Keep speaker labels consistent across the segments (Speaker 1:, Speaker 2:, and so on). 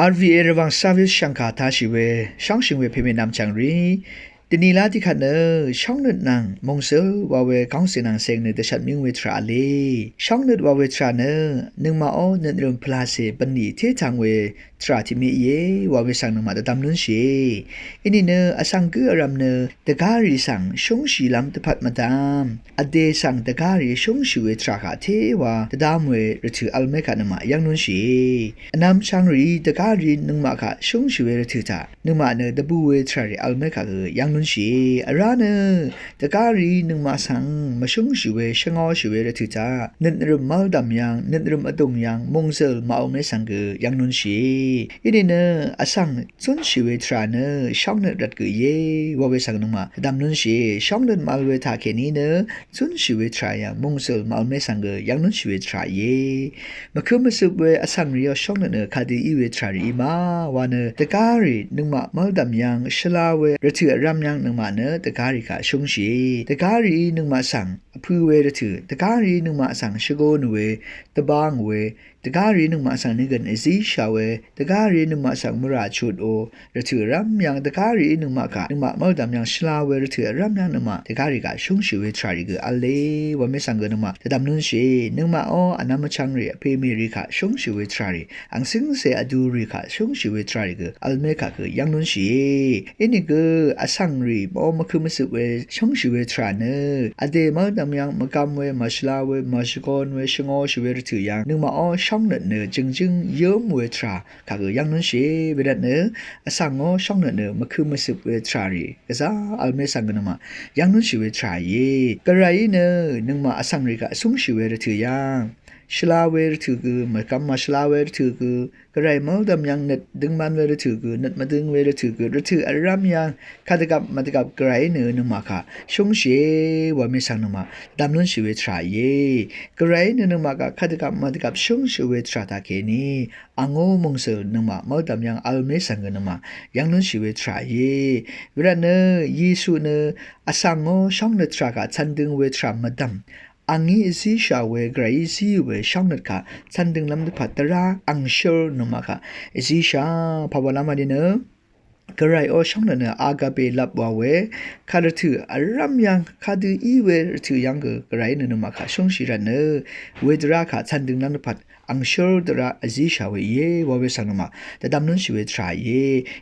Speaker 1: RVA ระวัง Service ชังคาทาชิเวช่องชิงเวเพเมนำจังรีทีนี้ลาที่ขันเนอช่องนึดนังมงเซอว่าเวก้องเสียนังเซงเนตชัดมิงเวทราลีช่องนึดว่าเวทราเนอนึงมาอ้อนึดเริ่มพลาเซปันนีเททางเวทราที่มีเยว่าเวสังนึงมาตะตำนุนเชอินี่เนออสังกืออารมเนอตะการีสังชงชีลำตะพัดมาตามอเดสังตะการีชงชีเวทราคาเทว่าตะดามเวรถืออัลเมกานมายังนุนเชอนำช่างรีตะการีนึงมาค่ะชงชีเวรถือตานึงมาเนอตะบูเวทรารีอัลเมกายังนุนชีอาราเนตะการีนึงมาสังมาชงชีเวชงอชีเวรถือตานึดรึมมาดำยังนึดรึมอดงยังมงเซลมาเอาเมสังกือยังนุนชีอินี่เนออสังซุนชีเวทราเนช่องนึดรัดกือเยว่าเวสังนึงมาดำนุนชีช่องนึดมาเวทาเคนี้เนซุนชีเวทรายังมงเซลมาเอาเมสังกือยังนุนชีเวทราเยมาคือมาสืบเวอสังเรียช่องนึดคาดีอีเวทรารีมาวานตะการีนึงมาดำยังชลาเวรถือรำยังนึงมาเนตะการีค่ะชงชีตะการีนึงมาสังพูเวรถือตะการีนึงมาสังชโกนเวตะบางเวตะการีนึงมาสังนึกันเอซีชาเวตะการีนึงมาสังมุราชุดโอรถือรำยังตะการีนึงมาค่ะนึงมาดำยังชลาเวรถือรำยังนึงมาตะการีค่ะชงชีเวทรารีกอัลเลว่าไม่สังเกนึงมาตะดำนุนชีนึงมาอ้ออันนั้นมาชังเรียเพมีริค่ะชงชีเวทรารีอังซิงเซอดูริค่ะชงชีเวทรารีกอัลเมค่ะคือยังนุนชีอินี่ก็อสังรีบอมาคือมาสืบเวชงชีเวทราเนอเดมาดำยังมากำเวมาชลาเวมาชกอนเวชงอชีเวรถือยังนึงมาอ้อช่องเนจึงเยิ้มเวทราค่ะคือยังนุนชีเวดันเนอสังอ้อช่องเนมาคือมาสืบเวทรารีก็ซาอัลเมสังกันมายังนุนชีเวทราเยกระไรเนนึงมาอสังรีกะสุงชีเวรถือยังชลาเวรถือคือมากำมาชลาเวรถือคือกระไรมาดำยังนึดดึงมันเวรถือคือนึดมาดึงเวรถือคือรถืออารามยังคาตกับมาตกับกระไรเนนึงมาค่ะชงเชว่าไม่สังนึงมาดำนุนชีเวทราเยกระไรเนนึงมาค่ะคาตกับมาตกับชงชีเวทราตาเคนีอังโอมงเซลนึงมาดำยังอัลเมสังกันนึงมายังนุนชีเวทราเยเวลาเนเยซูเนอสังโอช่องเนทรากะชันดึงเวทรามาดำอังนี้สิชาเวกรายสิเวช่องนัดค่ะฉันดึงลำดับพัตราอังเชอร์นมาค่ะสิชาพาวลามาดิเนกระไรโอช่องนั้นอากาเปลับว่าเวคาดถืออารามยังคาดูอีเวถือยังกระไรนมาค่ะช่องชิรันเวดราค่ะฉันดึงลำดับพัตอังเชอร์ดราสิชาเวเยว่าเวสังนมาแต่ดำนั้นชีเวทรายเ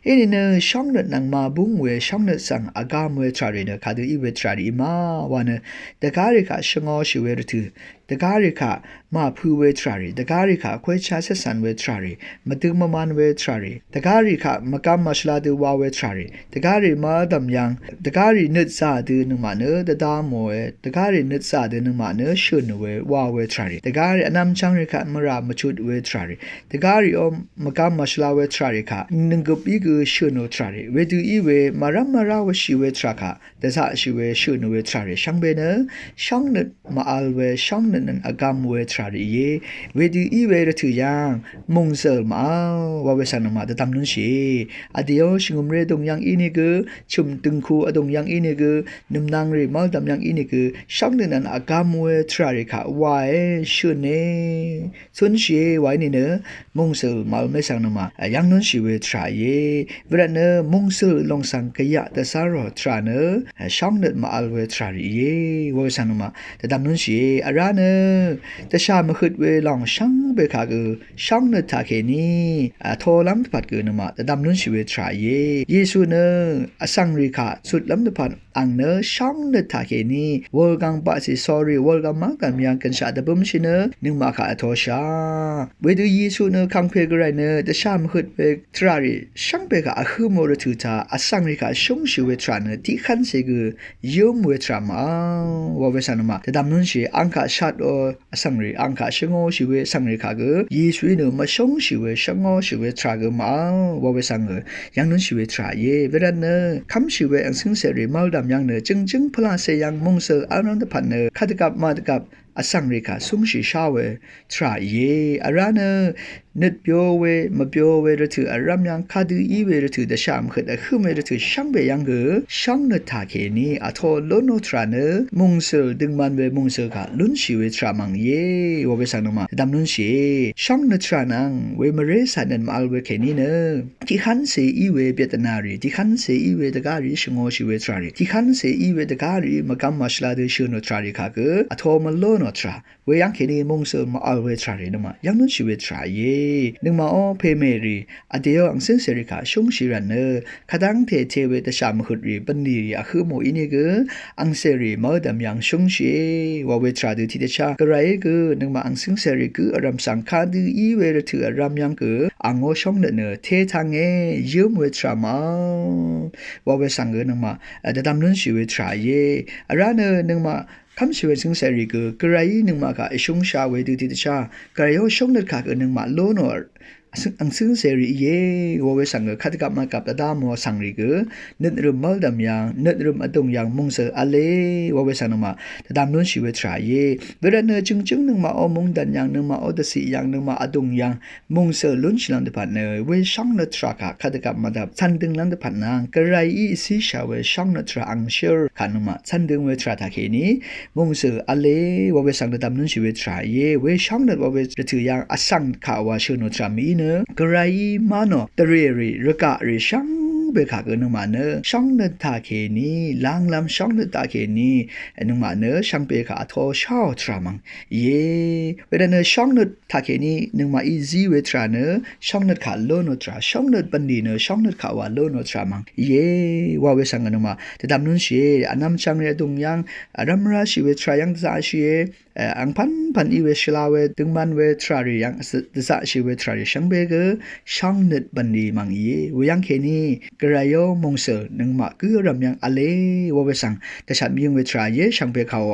Speaker 1: ยนี่ช่องนั้นนางมาบุ้งเวช่องนั้นสังอากามเวทรารีคาดูอีเวทรารีมาวันแต่การิค่ะชงอชีเวถือตะการิค่ะมาพูเวทรารีตะการิค่ะควยชาเสสันเวทรารีมาตึงมามันเวทรารีตะการิค่ะมากำมาชลาดูวาเวทรารีตะการิมาดำยังตะการินึดซาดูนึงมาเนตะดามเวตะการินึดซาดูนึงมาเนชุนเววาเวทรารีตะการิอนำจังริค่ะมารามาชุดเวทรารีตะการิอมมากำมาชลาเวทรารีค่ะนึงกับอีกชุนเวทรารีเวดูอีเวมาราเวชิเวทราค่ะแต่ซาชิเวชุนเวทรารีช่างเบเนช่างนึดมาอัลเวช่างนั้นอากามเวทรารีเยเวดีอีเวรถือยังมงเซลมาว่าเวสันมาแต่ตำนุนชีอเดียวชิงมเรดงยังอินิกชุมตึงคูอดงยังอินิกนุมนางรีมาดำยังอินิกช่างนั้นอากามเวทรารีค่ะวายชุนเนชุนชีวายนี่เนมงเซลมาไม่สังมายังนุนชีเวทราเยเวลาเนมงเซลลงสังกยะแต่สารทราเนช่างนั้นมาอัลเวทรารีเยว่าเวสันมาแต่ตำนุนชีอาราเนแต่ชามาขึ้นเวลองช่างเบคาช่างเนตาเคนีทอลำพัดนมาแต่ดำนุนชีวิตทรายเยซูเนสังริกาสุดลำพัดอังเนช่างเนตาเคนีวอลกังปาสิสอรี่วอลกังมากันยังกันชาดบุมชิเนนึงมาขาทอชาเวดูเยซูเนคังเพกไรเนแต่ชามาขึ้นเบทรารีช่างเบคาคือโมรทุตาสังริกาชงชีวิตทรานที่ขันเสกยมเวทรามาว่าเวสันมาแต่ดำนุนชีอังคาชาดสังรีอังคาชงอชีเวสังรีขากเยซูเนมาชงชีเวชงอชีเวทรากมาว่าเวสังยังนุนชีเวทราเยเวลาเนคำชีเวอังสิงเสรีมาดำยังเนจึงพลาเสยังมงเซออารันตพันเนคาตกับมาตกับ อสังเรขาสุ่งสีชาเวทราเยอาราเนนึดเปียวเวมาเปียวเวระถืออารามยังคาดูอีเวระถือเดชามขึ้นขึ้นเวระถือช่างเบยังเกอช่างนึดทาเคนีอัทโอโลโนทราเนมุงเซลดึงมันเวมุงเซลขาลุนชีเวทรามังเยวาเวสังนมาดำนุนชีช่างนึดทรานังเวมเรสันนันมาอัลเวเคนีเนที่ขันเซอีเวเปียตนารีที่ขันเซอีเวตการีชงโอชีเวทรารีที่ขันเซอีเวตการีมากำมาชลาเดชิโนทรารีขาเกออัทโอมาโลโนทราเวยังเคนีมุงเซลมาอัลเวทรารีนมายังนุนชีเวทราเยนึงมาอ้อเพเมรีอเดียวอังเซนเซริกาชงชิรันเนอขดังเทเทเวตชามขุดรีบันดีอาคือโมอินีเกอังเซรีมาดำยังชงชีวาเวทราดูที่เดชากระไรเกนึงมาอังเซนเซริกอารามสังคาดูอีเวรถืออารามยังเกอังโอชงเนเททางเอยืมเวทรามาวาเวสังเกนึงมาแต่ดำนุนชีเวทราเยอารานเนนึงมาคำชีวิตสิงเสรีก็กระไรนึงมาค่ะชงชาเวดูที่เดชากระไรชงเนค่ะก็นึงมาโลโนอังซึ่งเสรีเย่ว่าเวสังเกตขัดกับมากับดามอสังริกนึดรุมมัลดำยังนึดรุมอดงยังมุงเสอเลว่าเวสังนมาแต่ดามนุนชีวิตทรายเย่เวลาเนจึงนึงมาอมุงดันยังนึงมาอดสียังนึงมาอดงยังมุงเสอลุนชิลังเดพันเนเวช่างนึดทรากะขัดกับมาดับชันดึงลังเดพันนางกระไรอีสิชาเวช่างนึดทราอังเชอร์ขันมาชันดึงเวทราทาเคนีมุงเสอเลว่าเวสังเดดามนุนชีวิตทรายเย่เวช่างนึดว่าเวถือยังอสังข่าวว่าเชอโนทรามีกระไรมาโนตเรรีรกะรีช่างเบขาเกนึงมาเนช่างนึดตาเคนีลางลำช่างนึดตาเคนีนึงมาเนช่างเบขาทอชาวทรามังเยเวลาเนช่างนึดตาเคนีนึงมาอีซีเวทราเนช่างนึดขาโลโนทราช่างนึดบันดีเนช่างนึดขาว่าโลโนทรามังเยว่าเวสังกันมาแต่ดำนุนเชอันนำช่างเรดุงยังรัมราชีเวทรายังซาเชอังพันอีเวชลาเวดึงมันเวทรารียังซาชีเวทรารีช่างเบเกช่างนึดบันดีมังเยเวยังเคนีกระไรโยมงเสนึงมาคือรำยังอเลว่าเวสังแต่ฉันมียังเวทราเยช่างเบขาว